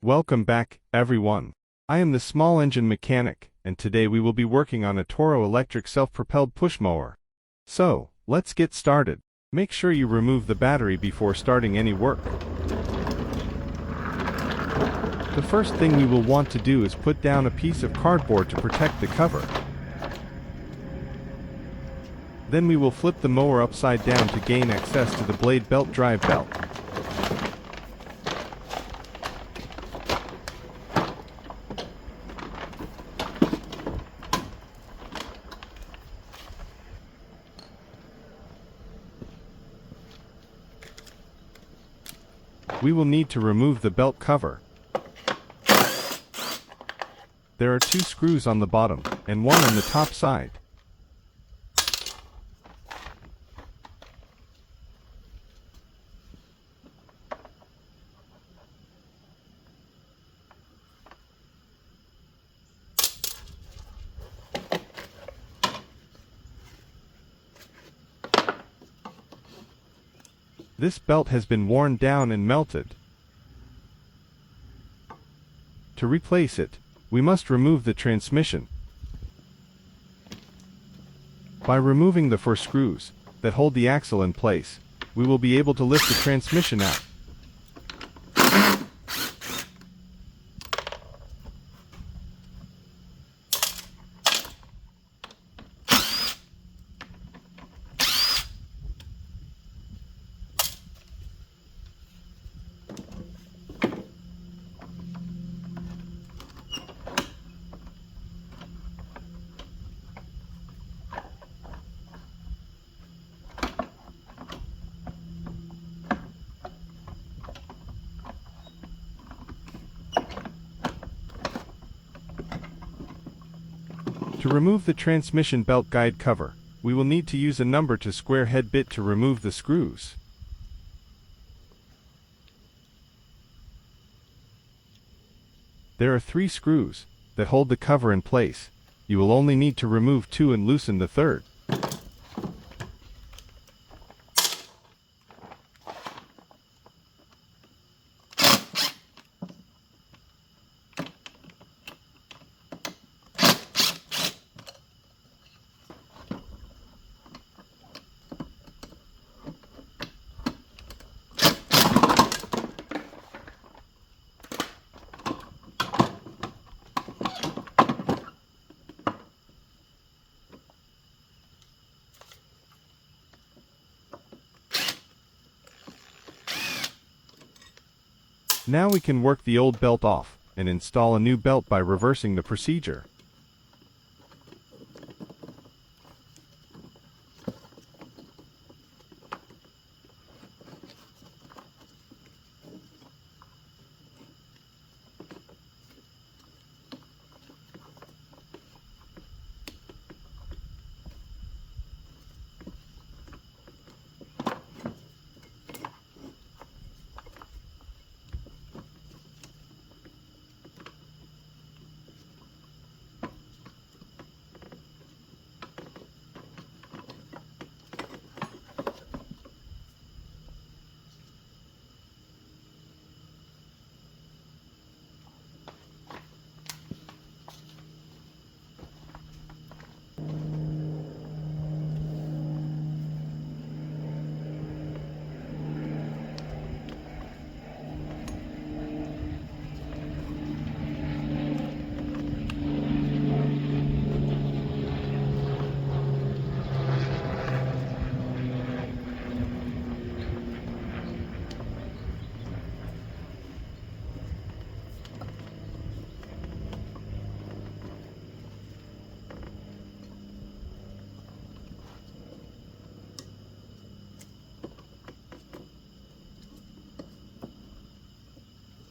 Welcome back, everyone. I am the small engine mechanic, and today we will be working on a Toro Electric self-propelled push mower. So, let's get started. Make sure you remove the battery before starting any work. The first thing we will want to do is put down a piece of cardboard to protect the cover. Then we will flip the mower upside down to gain access to the blade belt drive belt. We will need to remove the belt cover. There are 2 screws on the bottom, and 1 on the top side. This belt has been worn down and melted. To replace it, we must remove the transmission. By removing the 4 screws that hold the axle in place, we will be able to lift the transmission out. To remove the transmission belt guide cover, we will need to use a number to square head bit to remove the screws. There are 3 screws that hold the cover in place. You will only need to remove 2 and loosen the 3rd. Now we can work the old belt off and install a new belt by reversing the procedure.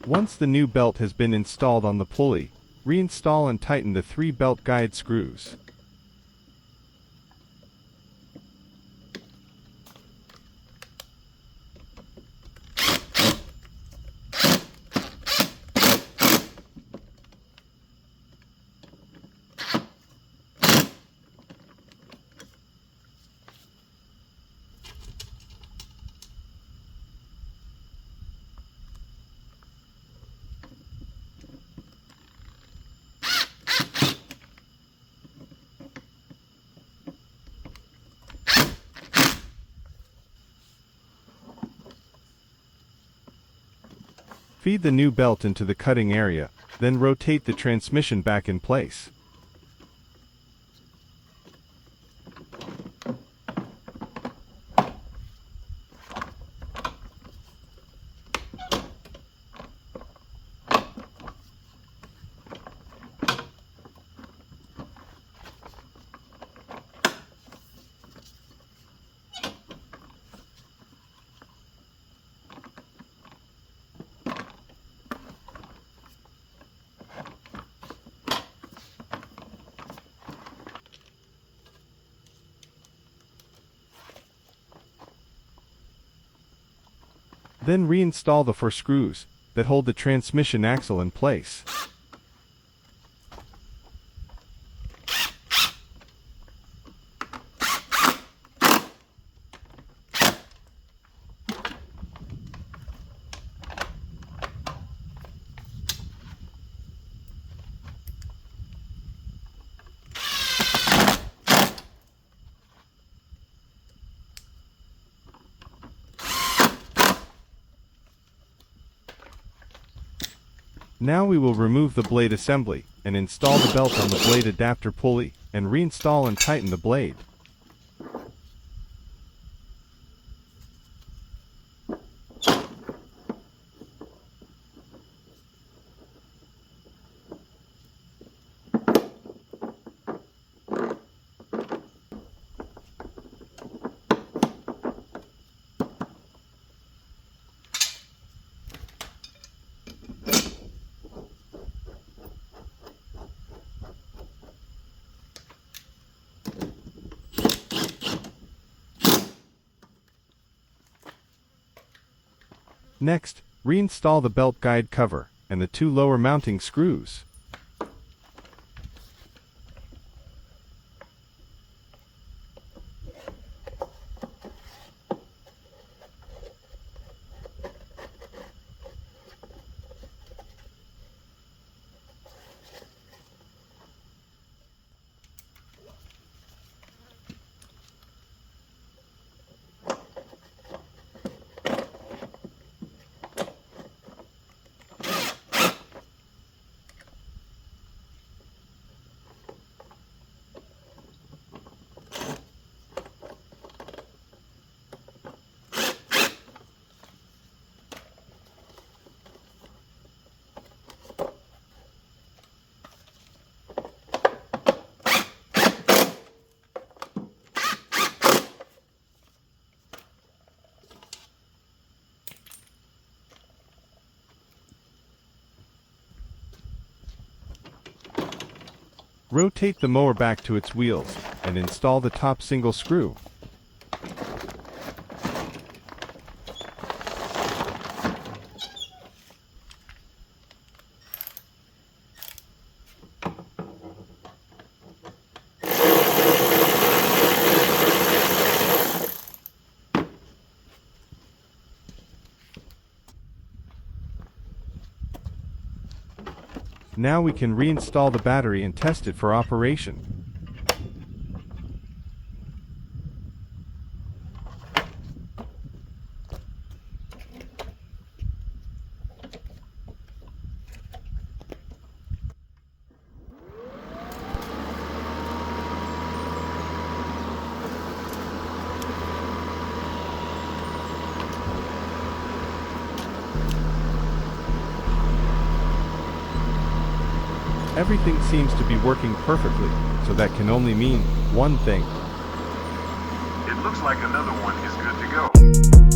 Once the new belt has been installed on the pulley, reinstall and tighten the 3 belt guide screws. Feed the new belt into the cutting area, then rotate the transmission back in place. Then reinstall the 4 screws that hold the transmission axle in place. Now we will remove the blade assembly and install the belt on the blade adapter pulley and reinstall and tighten the blade. Next, reinstall the belt guide cover and the 2 lower mounting screws. Rotate the mower back to its wheels and install the top single screw. Now we can reinstall the battery and test it for operation. Everything seems to be working perfectly, so that can only mean one thing. It looks like another one is good to go.